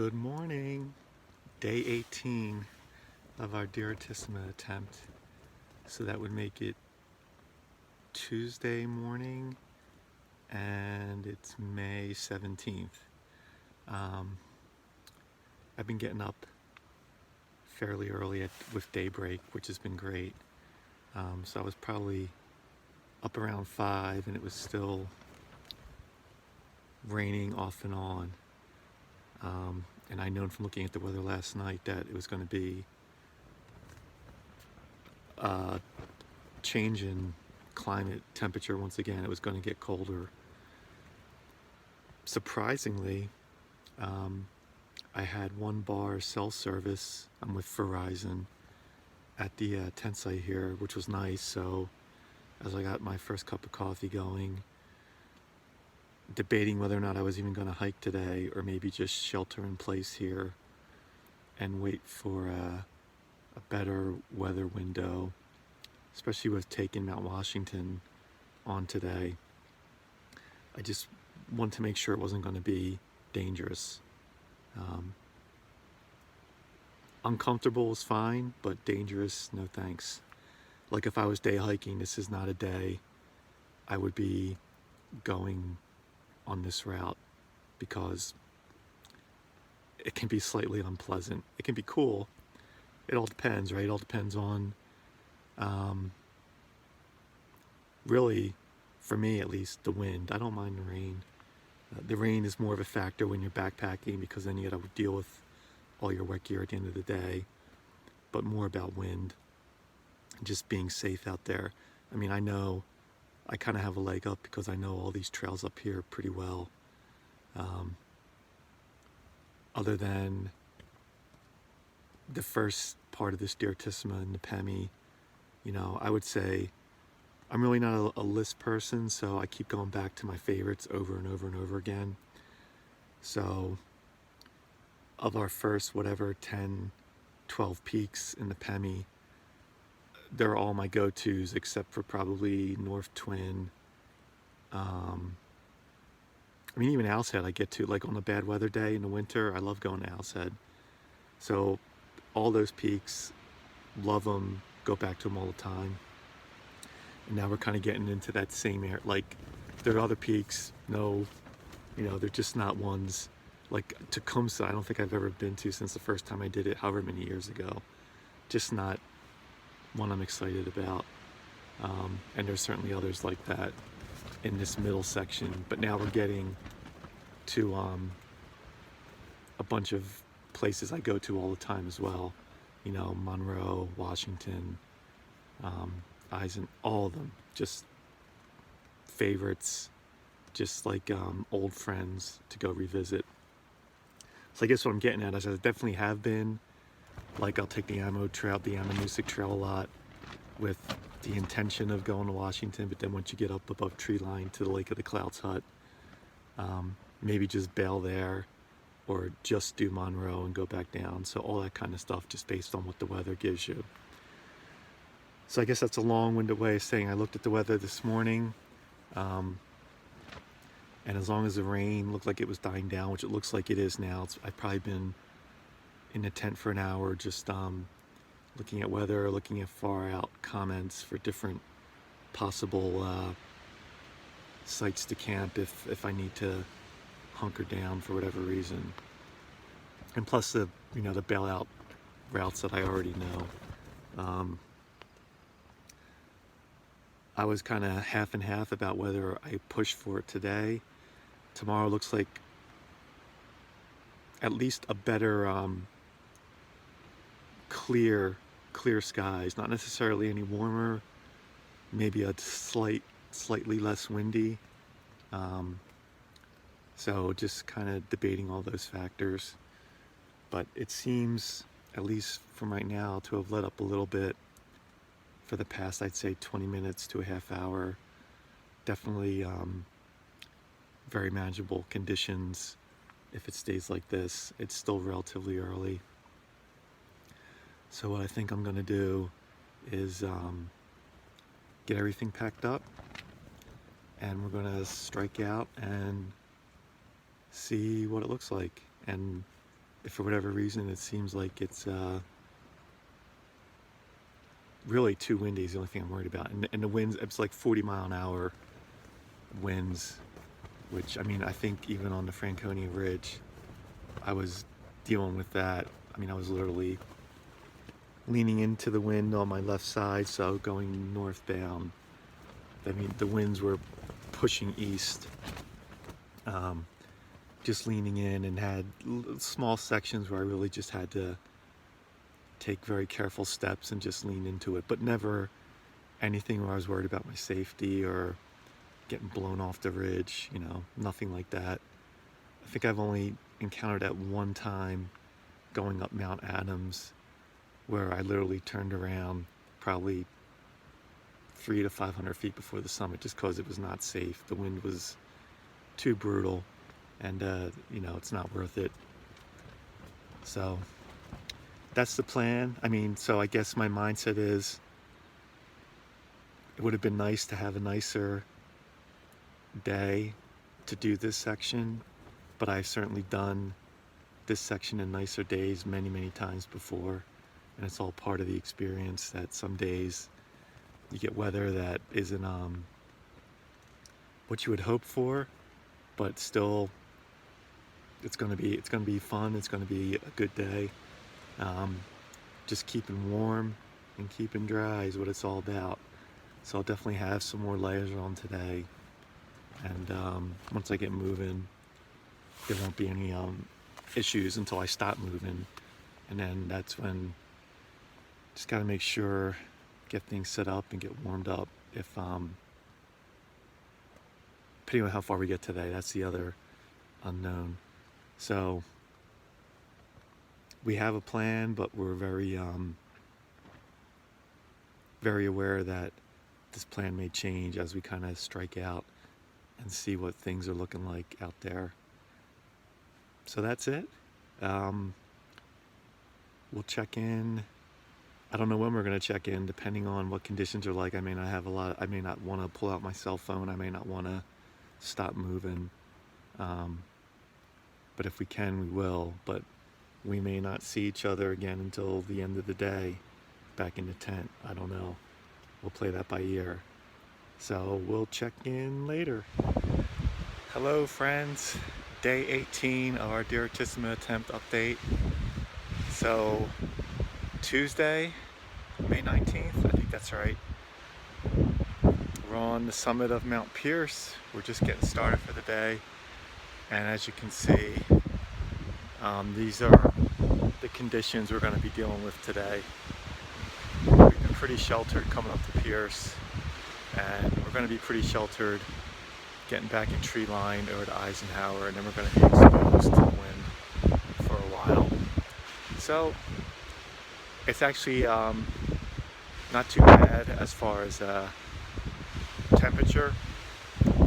Good morning. Day 18 of our Direttissima attempt. So that would make it Tuesday morning, and it's May 17th. I've been getting up fairly early with daybreak, which has been great. So I was probably up around 5, and it was still raining off and on. And I known from looking at the weather last night that it was going to be a change in climate temperature once again. It was going to get colder. Surprisingly, I had 1 bar cell service. I'm with Verizon at the tent site here, which was nice. So as I got my first cup of coffee going, debating whether or not I was even going to hike today or maybe just shelter in place here and wait for a better weather window, especially with taking Mount Washington on today. I just wanted to make sure it wasn't going to be dangerous. Uncomfortable is fine, but dangerous, no thanks. Like if I was day hiking, this is not a day I would be going on this route, because it can be slightly unpleasant. It can be cool. It all depends, right? It all depends on, really, for me at least, the wind. I don't mind the rain. The rain is more of a factor when you're backpacking, because then you got to deal with all your wet gear at the end of the day, but more about wind and just being safe out there. I mean, I know I kind of have a leg up because I know all these trails up here pretty well. Other than the first part of this Direttissima and the Pemi, I would say I'm really not a list person, so I keep going back to my favorites over and over and over again. So of our first, 10, 12 peaks in the Pemi, they're all my go-tos except for probably North Twin. I mean, even Owl's Head I get to, like on a bad weather day in the winter. I love going to Owl's Head. So all those peaks, love them, go back to them all the time. And now we're kind of getting into that same area. Like, there are other peaks, they're just not ones. Like Tecumseh, I don't think I've ever been to since the first time I did it, however many years ago. Just not one I'm excited about. And there's certainly others like that in this middle section. But now we're getting to a bunch of places I go to all the time as well. Monroe, Washington, all of them, just favorites, just like old friends to go revisit. So I guess what I'm getting at is I definitely have been, like I'll take the Ammonoosuc Trail a lot with the intention of going to Washington, but then once you get up above tree line to the Lake of the Clouds hut, maybe just bail there or just do Monroe and go back down. So all that kind of stuff, just based on what the weather gives you. So I guess that's a long-winded way of saying I looked at the weather this morning, and as long as the rain looked like it was dying down, which it looks like it is now, I've probably been in the tent for an hour just looking at weather, looking at far out comments for different possible sites to camp if I need to hunker down for whatever reason. And plus the bailout routes that I already know. I was kind of half and half about whether I push for it today. Tomorrow looks like at least a better clear skies, not necessarily any warmer, maybe a slightly less windy. So just kind of debating all those factors. But it seems, at least from right now, to have let up a little bit for the past, I'd say 20 minutes to a half hour. Definitely very manageable conditions if it stays like this. It's still relatively early. So what I think I'm gonna do is get everything packed up, and we're gonna strike out and see what it looks like. And if for whatever reason it seems like it's really too windy is the only thing I'm worried about. And the winds, it's like 40-mile-an-hour winds, which, I mean, I think even on the Franconia Ridge, I was dealing with that. I mean, I was literally leaning into the wind on my left side, so going northbound. I mean, the winds were pushing east, just leaning in, and had small sections where I really just had to take very careful steps and just lean into it, but never anything where I was worried about my safety or getting blown off the ridge, you know, nothing like that. I think I've only encountered that one time going up Mount Adams, where I literally turned around probably 300 to 500 feet before the summit, just because it was not safe. The wind was too brutal, and you know, it's not worth it. So that's the plan. I mean, so I guess my mindset is it would have been nice to have a nicer day to do this section, but I've certainly done this section in nicer days many times before, and it's all part of the experience that some days you get weather that isn't what you would hope for, but still it's going to be fun. It's going to be a good day. Just keeping warm and keeping dry is what it's all about. So I'll definitely have some more layers on today, and once I get moving, there won't be any issues until I stop moving, and then that's when just got to make sure, get things set up and get warmed up. If depending on how far we get today, that's the other unknown. So we have a plan, but we're very aware that this plan may change as we kind of strike out and see what things are looking like out there. So that's it. We'll check in. I don't know when we're going to check in, depending on what conditions are like. I may not want to pull out my cell phone. I may not want to stop moving. But if we can, we will. But we may not see each other again until the end of the day, back in the tent. I don't know. We'll play that by ear. So we'll check in later. Hello, friends. Day 18 of our Direttissima attempt update. So Tuesday, May 19th, I think that's right. We're on the summit of Mount Pierce. We're just getting started for the day. And as you can see, these are the conditions we're going to be dealing with today. We've been pretty sheltered coming up to Pierce, and we're going to be pretty sheltered getting back in tree line over to Eisenhower, and then we're going to be exposed to the wind for a while. So it's actually not too bad as far as temperature.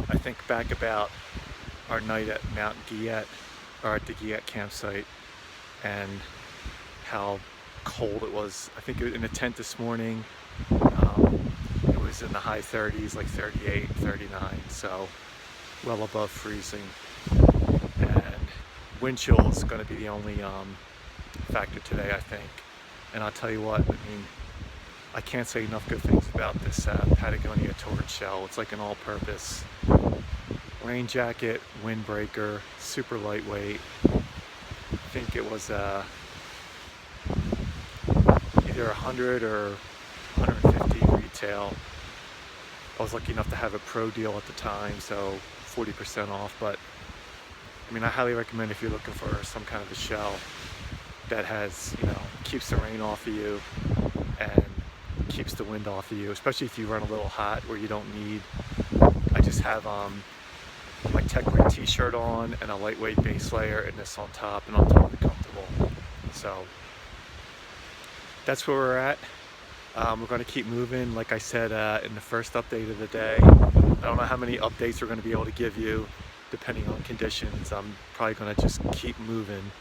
I think back about our night at Mount Giet, or at the Giet campsite, and how cold it was. I think in the tent this morning, it was in the high 30s, like 38, 39, so well above freezing. And wind chill is going to be the only factor today, I think. And I'll tell you what, I mean, I can't say enough good things about this Patagonia torrid shell. It's like an all-purpose rain jacket, windbreaker, super lightweight. I think it was either 100 or 150 retail. I was lucky enough to have a pro deal at the time, so 40% off. But I mean, I highly recommend if you're looking for some kind of a shell that has, you know, keeps the rain off of you and keeps the wind off of you, especially if you run a little hot where you don't need. I just have my Tech Green t-shirt on and a lightweight base layer and this on top, and I'm totally comfortable. So that's where we're at. We're going to keep moving, like I said in the first update of the day. I don't know how many updates we're going to be able to give you depending on conditions. I'm probably going to just keep moving.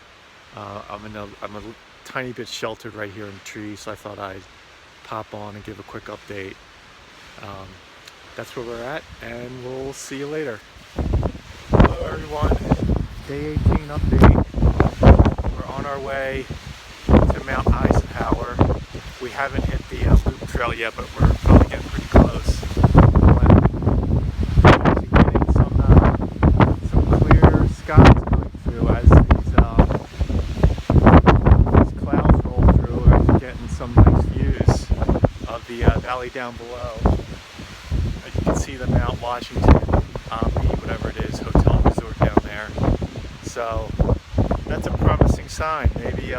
I'm a tiny bit sheltered right here in the trees, so I thought I'd pop on and give a quick update. That's where we're at, and we'll see you later. Hello everyone, day 18 update. We're on our way to Mount Eisenhower. We haven't hit the loop trail yet, but we're probably getting pretty close. Getting some clear skies going through as these clouds roll through. We're getting some nice views of the valley down below. As you can see, the Mount Washington, whatever it is, hotel and resort down there. So that's a promising sign. Maybe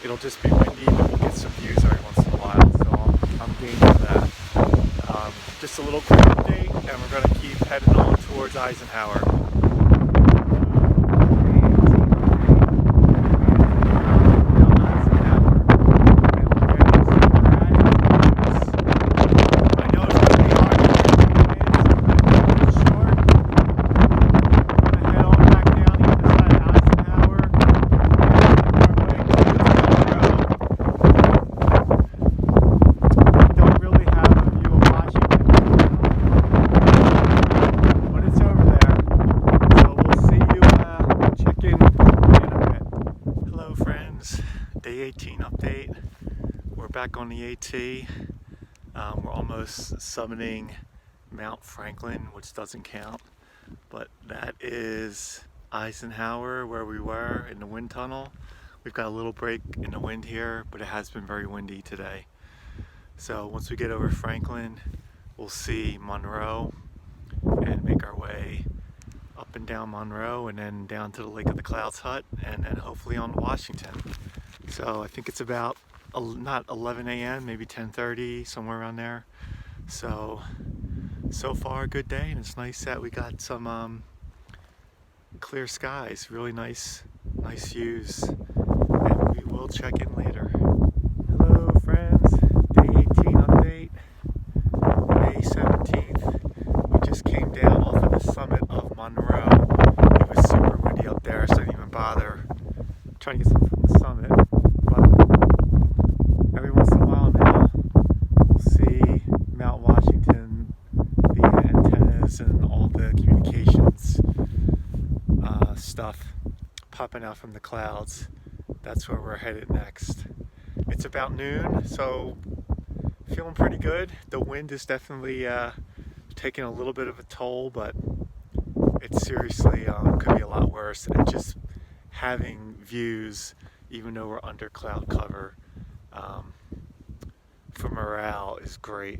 it'll just be windy, but we'll get some views every once in a while. So I'm game for that. Just a little quick update, and we're going to keep heading on towards Eisenhower. Day 18 update. We're back on the AT. We're almost summiting Mount Franklin, which doesn't count, but that is Eisenhower, where we were in the wind tunnel. We've got a little break in the wind here, but it has been very windy today. So once we get over Franklin, we'll see Monroe and make our way up and down Monroe and then down to the Lake of the Clouds hut and then hopefully on to Washington. So I think it's about not 11 a.m., maybe 10:30, somewhere around there. So far a good day, and it's nice that we got some clear skies, really nice views, and we will check in later. Hello friends, day 18 update, May 17th. We just came down off of the summit of Monroe. It was super windy up there, so I didn't even bother trying to get some from the summit. But every once in a while now, we'll see Mount Washington, the antennas and all the communications stuff popping out from the clouds. That's where we're headed next. It's about noon, so feeling pretty good. The wind is definitely taking a little bit of a toll, but it seriously could be a lot worse. And just having views, even though we're under cloud cover, for morale is great.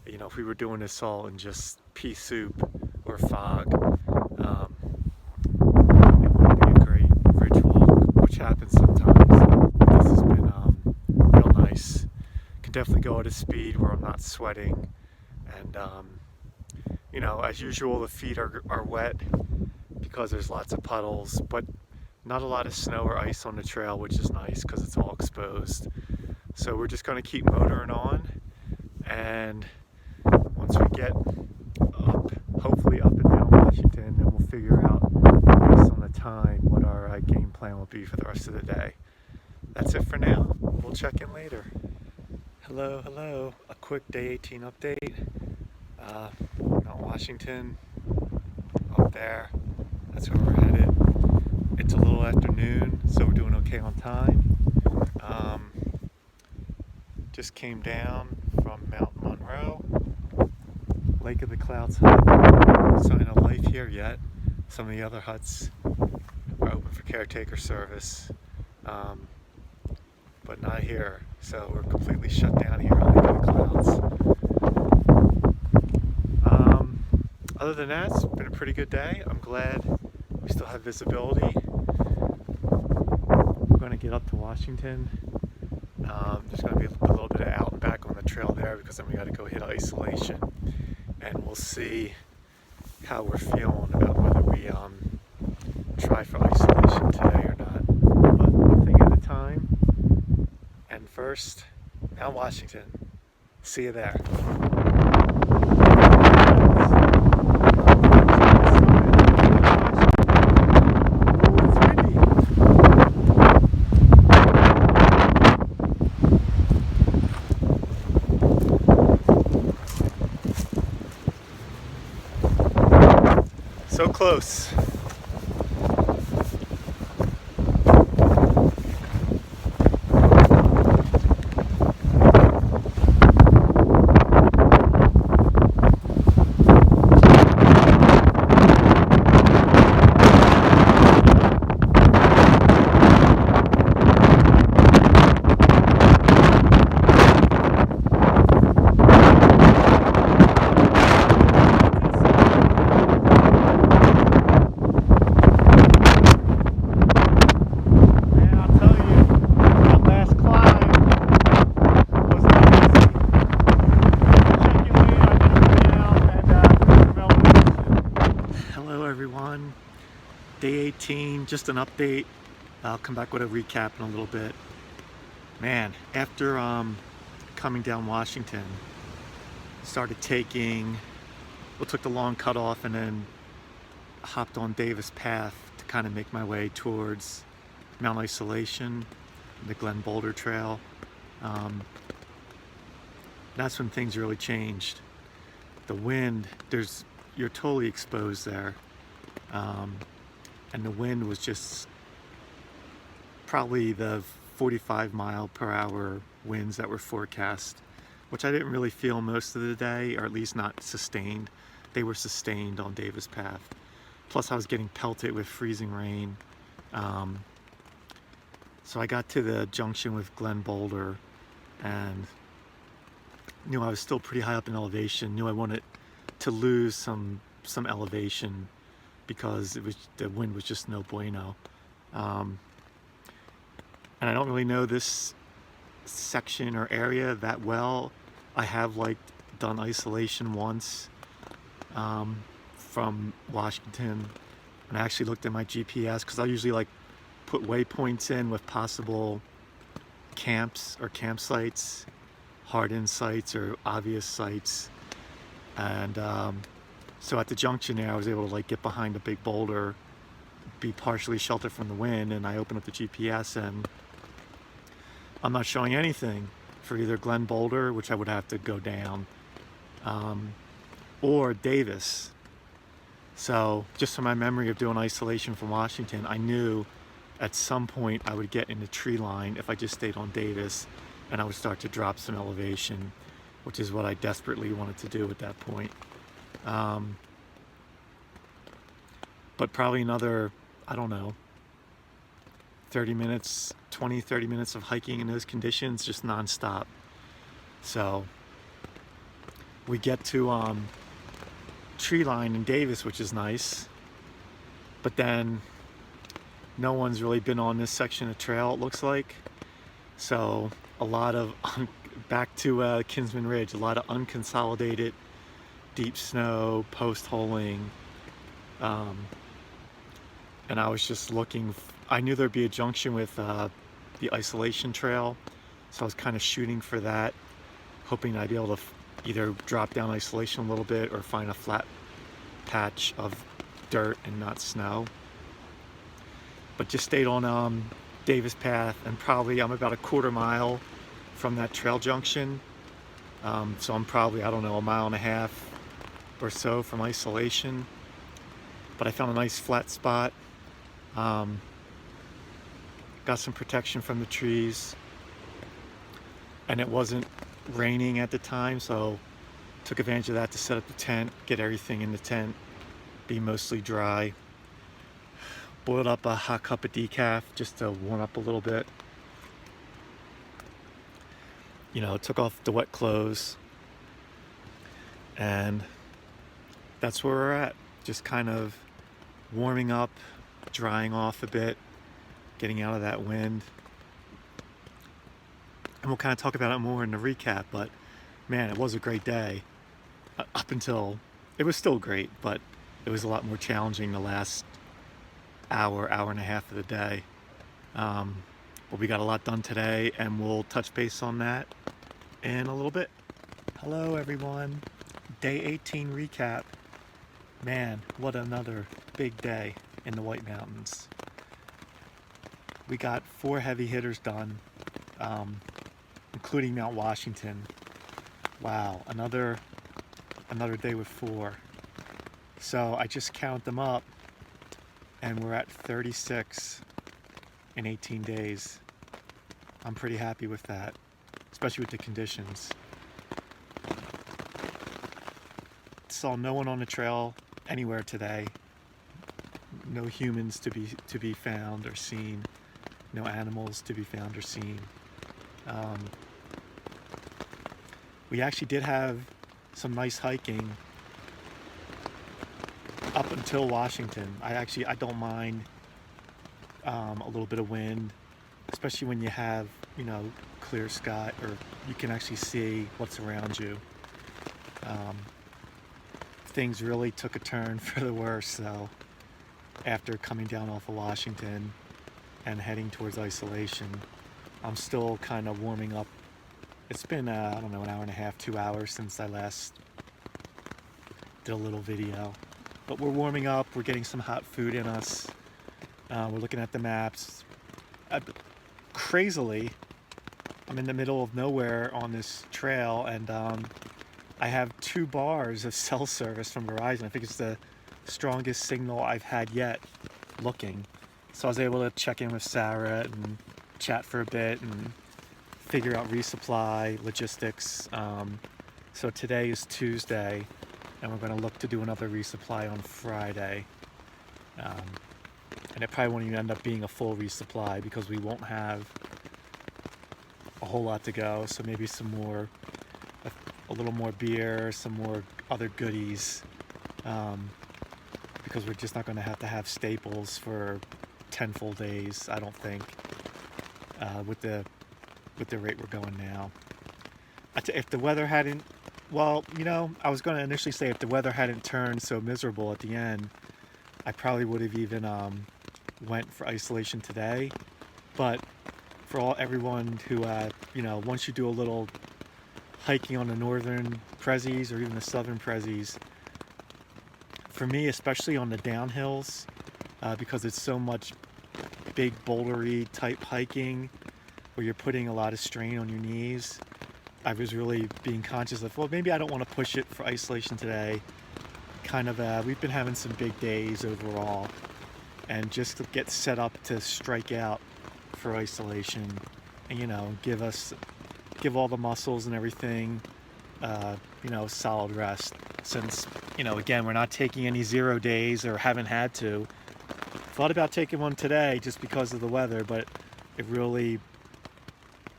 You know, if we were doing this all in just pea soup or fog, it would be a great bridge walk, which happens sometimes. This has been real nice. Can definitely go at a speed where I'm not sweating, and you know, as usual, the feet are wet because there's lots of puddles, but not a lot of snow or ice on the trail, which is nice because it's all exposed. So we're just going to keep motoring on, and once we get up, hopefully up and down Washington, then we'll figure out, based on the time, what our game plan will be for the rest of the day. That's it for now. We'll check in later. Hello. A quick day 18 update. Mount Washington, up there. That's where we're headed. It's a little afternoon, so we're doing okay on time. Just came down from Mount Monroe, Lake of the Clouds hut. Sign of life here yet. Some of the other huts are open for caretaker service, but not here. So we're completely shut down here on Lake of the Clouds. Other than that, it's been a pretty good day. I'm glad we still have visibility. We're going to get up to Washington. There's going to be a little bit of out and back on the trail there because then we got to go hit isolation, and we'll see how we're feeling about whether we try for isolation today or not. But one thing at a time. And first, Mount Washington. See you there. So close. just an update. I'll come back with a recap in a little bit. Man, after coming down Washington, started taking, well, took the long cutoff and then hopped on Davis Path to kind of make my way towards Mount Isolation, the Glen Boulder Trail. That's when things really changed. The wind, you're totally exposed there. And the wind was just probably the 45-mile-per-hour winds that were forecast, which I didn't really feel most of the day, or at least not sustained. They were sustained on Davis Path. Plus I was getting pelted with freezing rain. So I got to the junction with Glen Boulder and knew I was still pretty high up in elevation, knew I wanted to lose some elevation because the wind was just no bueno. And I don't really know this section or area that well. I have done isolation once from Washington, and I actually looked at my GPS because I usually put waypoints in with possible camps or campsites, hard-in sites or obvious sites. And so at the junction there, I was able to get behind a big boulder, be partially sheltered from the wind, and I opened up the GPS and I'm not showing anything for either Glen Boulder, which I would have to go down, or Davis. So just from my memory of doing isolation from Washington, I knew at some point I would get in the tree line if I just stayed on Davis, and I would start to drop some elevation, which is what I desperately wanted to do at that point. But probably another, I don't know, 30 minutes, 20, 30 minutes of hiking in those conditions, just nonstop. So we get to tree line in Davis, which is nice, but then no one's really been on this section of trail, it looks like. So a lot of, back to Kinsman Ridge, a lot of unconsolidated deep snow, post-holing. And I was just looking, I knew there'd be a junction with the isolation trail, so I was kind of shooting for that, hoping I'd be able to either drop down isolation a little bit or find a flat patch of dirt and not snow. But just stayed on Davis Path, and probably I'm about a quarter mile from that trail junction. So I'm probably, I don't know, a mile and a half or so from isolation. But I found a nice flat spot. Got some protection from the trees, and it wasn't raining at the time, so took advantage of that to set up the tent, get everything in the tent, be mostly dry. Boiled up a hot cup of decaf just to warm up a little bit. You know, took off the wet clothes, and that's where we're at. Just kind of warming up, drying off a bit, getting out of that wind. And we'll kind of talk about it more in the recap, but man, it was a great day. Up until, it was still great, but it was a lot more challenging the last hour and a half of the day. But we got a lot done today, and we'll touch base on that in a little bit. Hello everyone, day 18 recap. Man, what another big day in the White Mountains. We got 4 heavy hitters done, including Mount Washington. Wow, another day with 4. So I just count them up, and we're at 36 in 18 days. I'm pretty happy with that, especially with the conditions. Saw no one on the trail anywhere today. No humans to be found or seen. No animals to be found or seen. We actually did have some nice hiking up until Washington. I don't mind a little bit of wind, especially when you have, you know, clear sky, or you can actually see what's around you. Things really took a turn for the worse, so after coming down off of Washington and heading towards Isolation. I'm still kind of warming up. It's been, I don't know, an hour and a half, 2 hours since I last did a little video. But we're warming up, we're getting some hot food in us. We're looking at the maps. Crazily, I'm in the middle of nowhere on this trail, and I have 2 bars of cell service from Verizon. I think it's the strongest signal I've had yet looking. So I was able to check in with Sarah and chat for a bit and figure out resupply, logistics. So today is Tuesday, and we're going to look to do another resupply on Friday. And it probably won't even end up being a full resupply because we won't have a whole lot to go. So maybe some more, a little more beer, some more other goodies, because we're just not going to have staples for 10 full days, I don't think, with the rate we're going now. If the weather hadn't, well, you know, I was going to initially say if the weather hadn't turned so miserable at the end, I probably would have even went for Isolation today. But for everyone who, you know, once you do a little hiking on the northern Prezzies or even the southern Prezzies, for me, especially on the downhills, because it's so much big bouldery type hiking where you're putting a lot of strain on your knees, I was really being conscious of, well, maybe I don't want to push it for Isolation today. Kind of, we've been having some big days overall, and just to get set up to strike out for Isolation and, you know, give all the muscles and everything, you know, solid rest. Since, you know, again, we're not taking any 0 days or haven't had to. Thought about taking one today just because of the weather, but it really,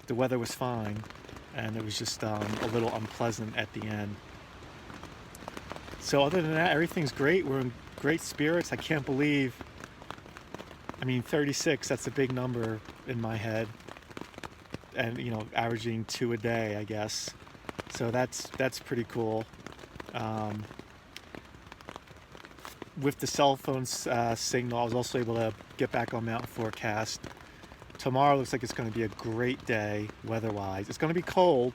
the weather was fine, and it was just a little unpleasant at the end. So other than that, everything's great. We're in great spirits. I can't believe, I mean, 36, that's a big number in my head. And, you know, averaging 2 a day, I guess. So that's pretty cool. With the cell phone signal, I was also able to get back on Mountain Forecast. Tomorrow looks like it's going to be a great day weather-wise. It's going to be cold,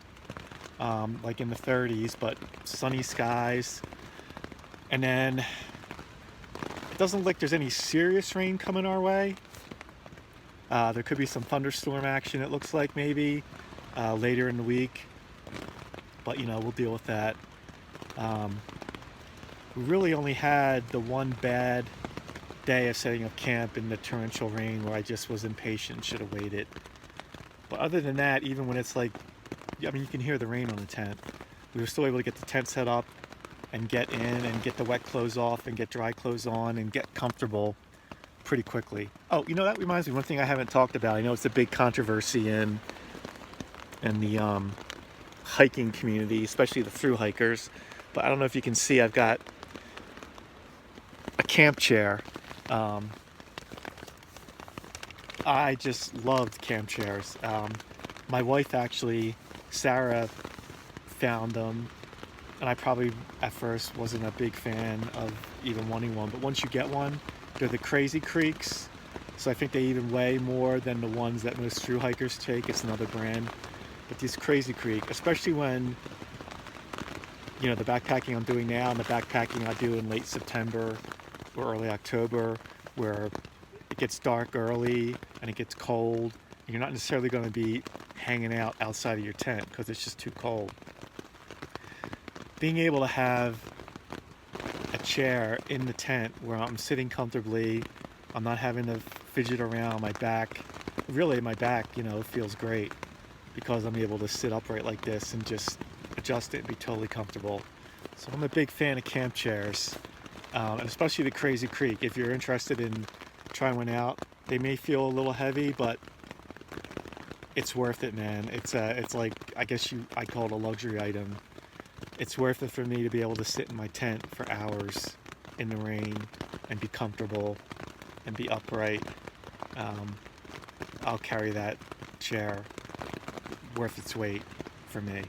like in the 30s, but sunny skies. And then it doesn't look like there's any serious rain coming our way. There could be some thunderstorm action, it looks like, maybe later in the week. But, you know, we'll deal with that. We really only had the one bad day of setting up camp in the torrential rain where I just was impatient, should have waited. But other than that, even when it's like, I mean, you can hear the rain on the tent, we were still able to get the tent set up and get in and get the wet clothes off and get dry clothes on and get comfortable pretty quickly. Oh, you know, that reminds me, one thing I haven't talked about. I know it's a big controversy in the hiking community, especially the thru hikers, but I don't know if you can see, I've got a camp chair. I just loved camp chairs. My wife actually, Sarah, found them, and I probably at first wasn't a big fan of even wanting one, but once you get one, they're the Crazy Creeks, so I think they even weigh more than the ones that most thru hikers take. It's another brand, but these Crazy Creek, especially when, you know, the backpacking I'm doing now and the backpacking I do in late September or early October, where it gets dark early and it gets cold, and you're not necessarily going to be hanging out outside of your tent because it's just too cold. Being able to have a chair in the tent where I'm sitting comfortably, I'm not having to fidget around my back. Really, my back, you know, feels great because I'm able to sit upright like this and just adjust it and be totally comfortable. So I'm a big fan of camp chairs, and especially the Crazy Creek. If you're interested in trying one out, they may feel a little heavy, but it's worth it, man. It's like, I guess I call it a luxury item. It's worth it for me to be able to sit in my tent for hours in the rain and be comfortable and be upright. I'll carry that chair, worth its weight for me.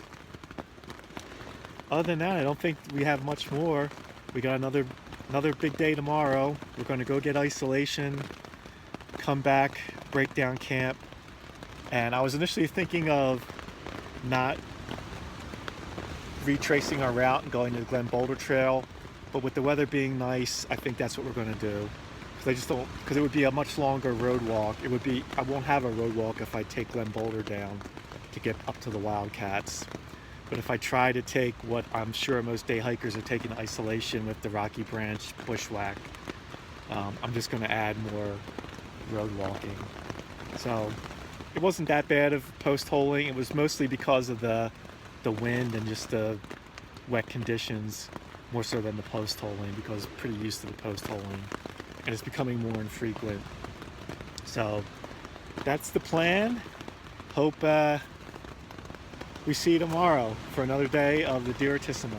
Other than that, I don't think we have much more. We got another another big day tomorrow. We're going to go get isolation, come back, break down camp. And I was initially thinking of not retracing our route and going to the Glen Boulder Trail, but with the weather being nice, I think that's what we're going to do. Because it would be a much longer road walk. I won't have a road walk if I take Glen Boulder down to get up to the Wildcats. But if I try to take what I'm sure most day hikers are taking, isolation with the Rocky Branch bushwhack, I'm just going to add more road walking. So it wasn't that bad of post-holing. It was mostly because of the wind and just the wet conditions, more so than the post-holing, because I'm pretty used to the post-holing. And it's becoming more infrequent. So that's the plan. Hope we see you tomorrow for another day of the Direttissima.